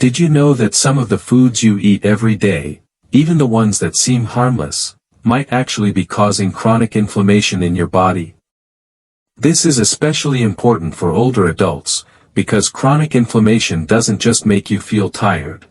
Did you know that some of the foods you eat every day, even the ones that seem harmless, might actually be causing chronic inflammation in your body? This is especially important for older adults, because chronic inflammation doesn't just make you feel tired.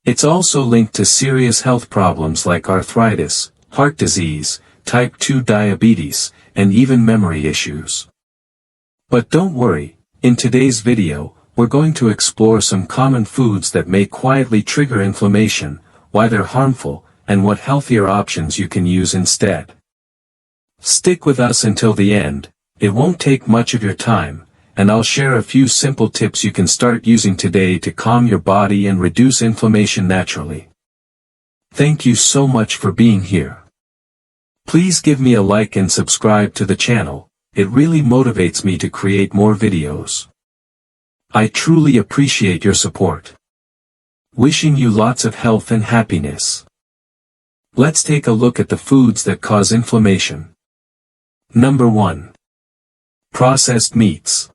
It's also linked to serious health problems like arthritis, heart disease, type 2 diabetes, and even memory issues. But don't worry, in today's video, we're going to explore some common foods that may quietly trigger inflammation, why they're harmful, and what healthier options you can use instead. Stick with us until the end, it won't take much of your time, and I'll share a few simple tips you can start using today to calm your body and reduce inflammation naturally. Thank you so much for being here. Please give me a like and subscribe to the channel, it really motivates me to create more videos. I truly appreciate your support. Wishing you lots of health and happiness. Let's take a look at the foods that cause inflammation. Number 1. Processed meats.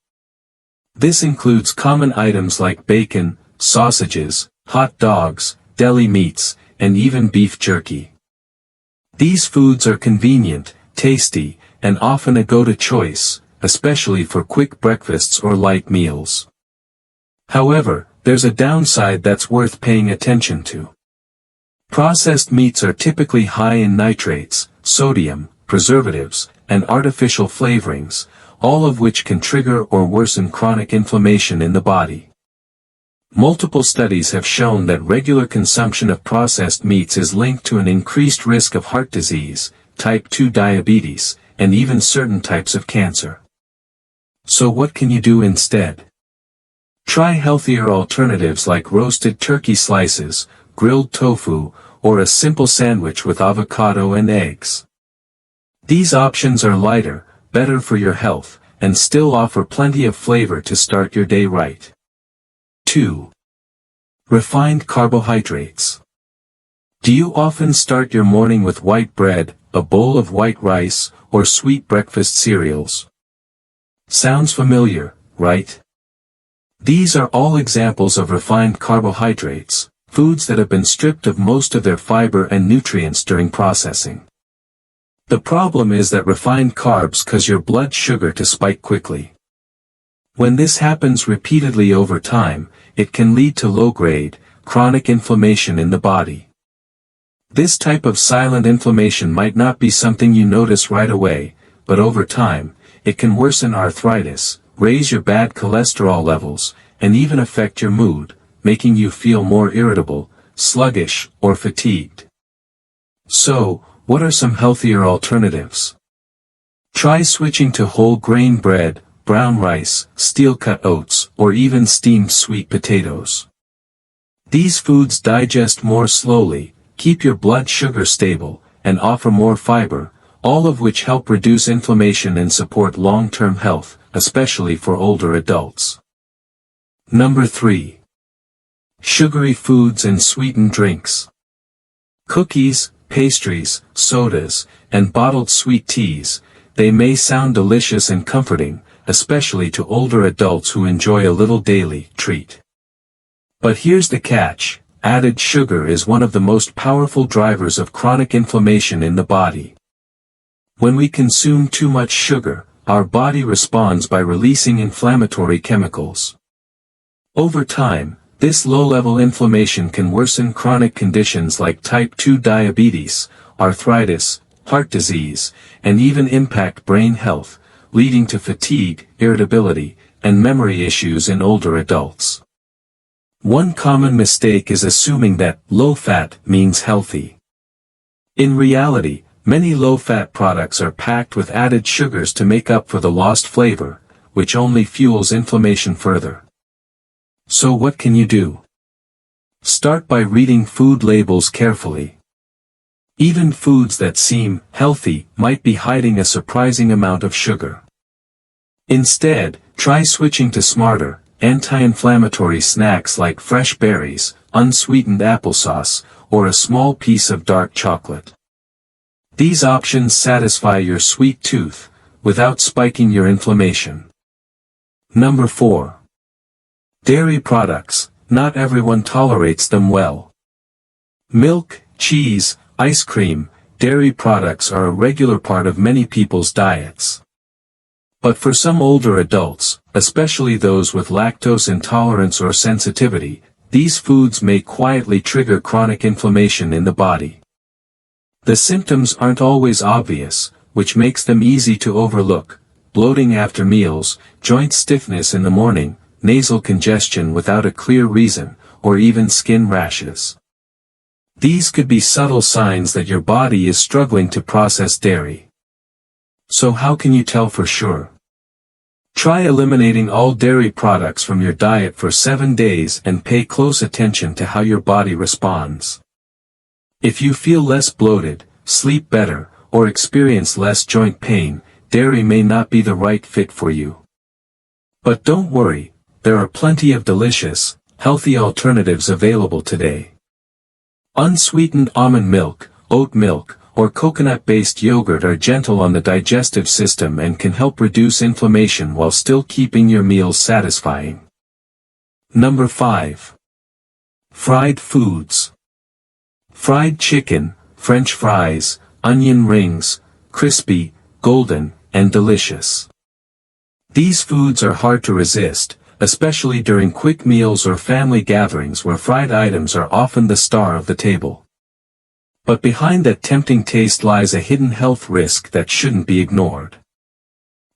This includes common items like bacon, sausages, hot dogs, deli meats, and even beef jerky. These foods are convenient, tasty, and often a go-to choice, especially for quick breakfasts or light meals. However, there's a downside that's worth paying attention to. Processed meats are typically high in nitrates, sodium, preservatives, and artificial flavorings, all of which can trigger or worsen chronic inflammation in the body. Multiple studies have shown that regular consumption of processed meats is linked to an increased risk of heart disease, type 2 diabetes, and even certain types of cancer. So what can you do instead? Try healthier alternatives like roasted turkey slices, grilled tofu, or a simple sandwich with avocado and eggs. These options are lighter, better for your health, and still offer plenty of flavor to start your day right. 2. Refined carbohydrates. Do you often start your morning with white bread, a bowl of white rice, or sweet breakfast cereals? Sounds familiar, right? These are all examples of refined carbohydrates, foods that have been stripped of most of their fiber and nutrients during processing. The problem is that refined carbs cause your blood sugar to spike quickly. When this happens repeatedly over time, it can lead to low-grade, chronic inflammation in the body. This type of silent inflammation might not be something you notice right away, but over time, it can worsen arthritis, raise your bad cholesterol levels, and even affect your mood, making you feel more irritable, sluggish, or fatigued. So, what are some healthier alternatives? Try switching to whole grain bread, brown rice, steel-cut oats, or even steamed sweet potatoes. These foods digest more slowly, keep your blood sugar stable, and offer more fiber, all of which help reduce inflammation and support long-term health, especially for older adults. Number 3. Sugary foods and sweetened drinks. Cookies, pastries, sodas, and bottled sweet teas, they may sound delicious and comforting, especially to older adults who enjoy a little daily treat. But here's the catch, added sugar is one of the most powerful drivers of chronic inflammation in the body. When we consume too much sugar, our body responds by releasing inflammatory chemicals. Over time, this low-level inflammation can worsen chronic conditions like type 2 diabetes, arthritis, heart disease, and even impact brain health, leading to fatigue, irritability, and memory issues in older adults. One common mistake is assuming that low-fat means healthy. In reality, many low-fat products are packed with added sugars to make up for the lost flavor, which only fuels inflammation further. So what can you do? Start by reading food labels carefully. Even foods that seem healthy might be hiding a surprising amount of sugar. Instead, try switching to smarter, anti-inflammatory snacks like fresh berries, unsweetened applesauce, or a small piece of dark chocolate. These options satisfy your sweet tooth, without spiking your inflammation. Number 4. Dairy products, not everyone tolerates them well. Milk, cheese, ice cream, dairy products are a regular part of many people's diets. But for some older adults, especially those with lactose intolerance or sensitivity, these foods may quietly trigger chronic inflammation in the body. The symptoms aren't always obvious, which makes them easy to overlook: bloating after meals, joint stiffness in the morning, nasal congestion without a clear reason, or even skin rashes. These could be subtle signs that your body is struggling to process dairy. So how can you tell for sure? Try eliminating all dairy products from your diet for 7 days and pay close attention to how your body responds. If you feel less bloated, sleep better, or experience less joint pain, dairy may not be the right fit for you. But don't worry, there are plenty of delicious, healthy alternatives available today. Unsweetened almond milk, oat milk, or coconut-based yogurt are gentle on the digestive system and can help reduce inflammation while still keeping your meals satisfying. Number 5. Fried foods. Fried chicken, French fries, onion rings, crispy, golden, and delicious. These foods are hard to resist, especially during quick meals or family gatherings where fried items are often the star of the table. But behind that tempting taste lies a hidden health risk that shouldn't be ignored.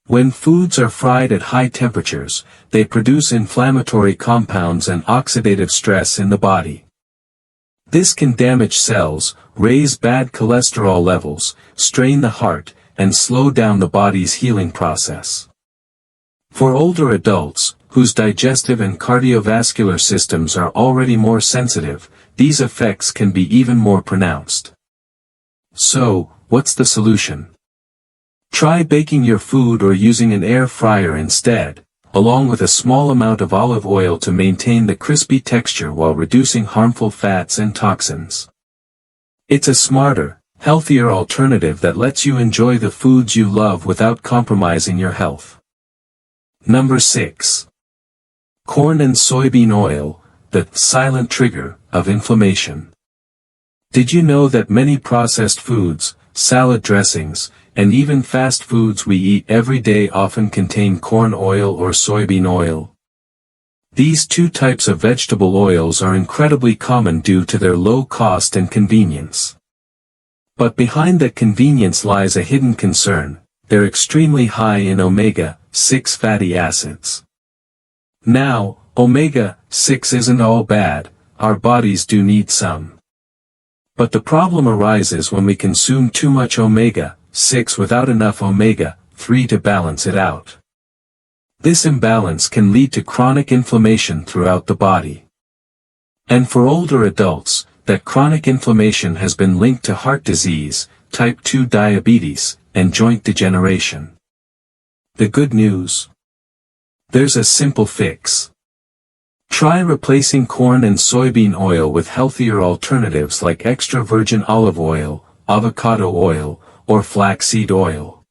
When foods are fried at high temperatures, they produce inflammatory compounds and oxidative stress in the body. This can damage cells, raise bad cholesterol levels, strain the heart, and slow down the body's healing process. For older adults, whose digestive and cardiovascular systems are already more sensitive, these effects can be even more pronounced. So, what's the solution? Try baking your food or using an air fryer instead, along with a small amount of olive oil to maintain the crispy texture while reducing harmful fats and toxins. It's a smarter, healthier alternative that lets you enjoy the foods you love without compromising your health. Number 6. Corn and soybean oil, the silent trigger of inflammation. Did you know that many processed foods, salad dressings, and even fast foods we eat every day often contain corn oil or soybean oil? These two types of vegetable oils are incredibly common due to their low cost and convenience. But behind that convenience lies a hidden concern: they're extremely high in omega-6 fatty acids. Now, omega-6 isn't all bad, our bodies do need some. But the problem arises when we consume too much omega-6 without enough omega-3 to balance it out. This imbalance can lead to chronic inflammation throughout the body. And for older adults, that chronic inflammation has been linked to heart disease, type 2 diabetes, and joint degeneration. The good news? There's a simple fix. Try replacing corn and soybean oil with healthier alternatives like extra virgin olive oil, avocado oil, or flaxseed oil.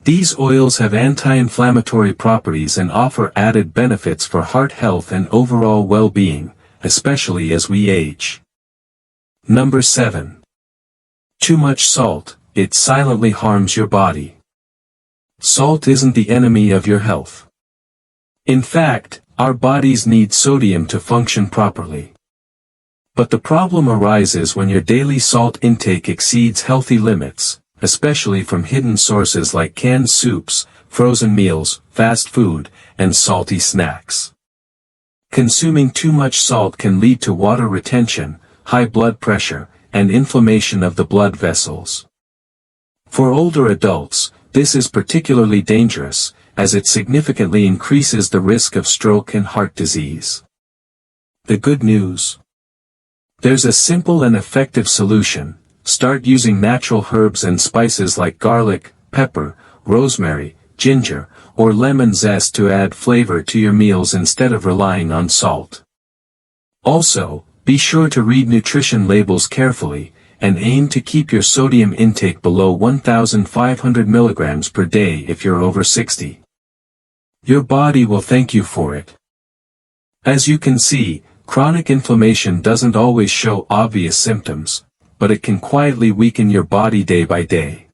These oils have anti-inflammatory properties and offer added benefits for heart health and overall well-being, especially as we age. Number 7. Too much salt, it silently harms your body. Salt isn't the enemy of your health. In fact, our bodies need sodium to function properly. But the problem arises when your daily salt intake exceeds healthy limits, especially from hidden sources like canned soups, frozen meals, fast food, and salty snacks. Consuming too much salt can lead to water retention, high blood pressure, and inflammation of the blood vessels. For older adults, this is particularly dangerous, as it significantly increases the risk of stroke and heart disease. The good news? There's a simple and effective solution: start using natural herbs and spices like garlic, pepper, rosemary, ginger, or lemon zest to add flavor to your meals instead of relying on salt. Also, be sure to read nutrition labels carefully, and aim to keep your sodium intake below 1,500 milligrams per day if you're over 60. Your body will thank you for it. As you can see, chronic inflammation doesn't always show obvious symptoms, but it can quietly weaken your body day by day.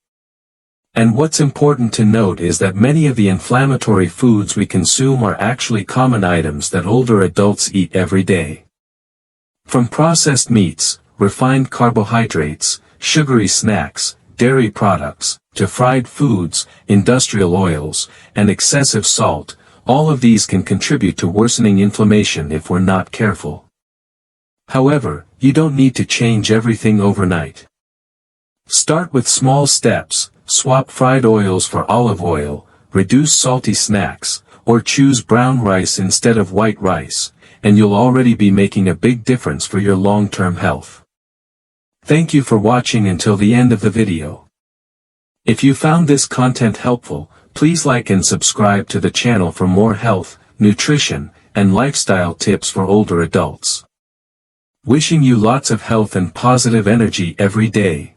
And what's important to note is that many of the inflammatory foods we consume are actually common items that older adults eat every day. From processed meats, refined carbohydrates, sugary snacks, dairy products, to fried foods, industrial oils, and excessive salt, all of these can contribute to worsening inflammation if we're not careful. However, you don't need to change everything overnight. Start with small steps, swap fried oils for olive oil, reduce salty snacks, or choose brown rice instead of white rice, and you'll already be making a big difference for your long-term health. Thank you for watching until the end of the video. If you found this content helpful, please like and subscribe to the channel for more health, nutrition, and lifestyle tips for older adults. Wishing you lots of health and positive energy every day.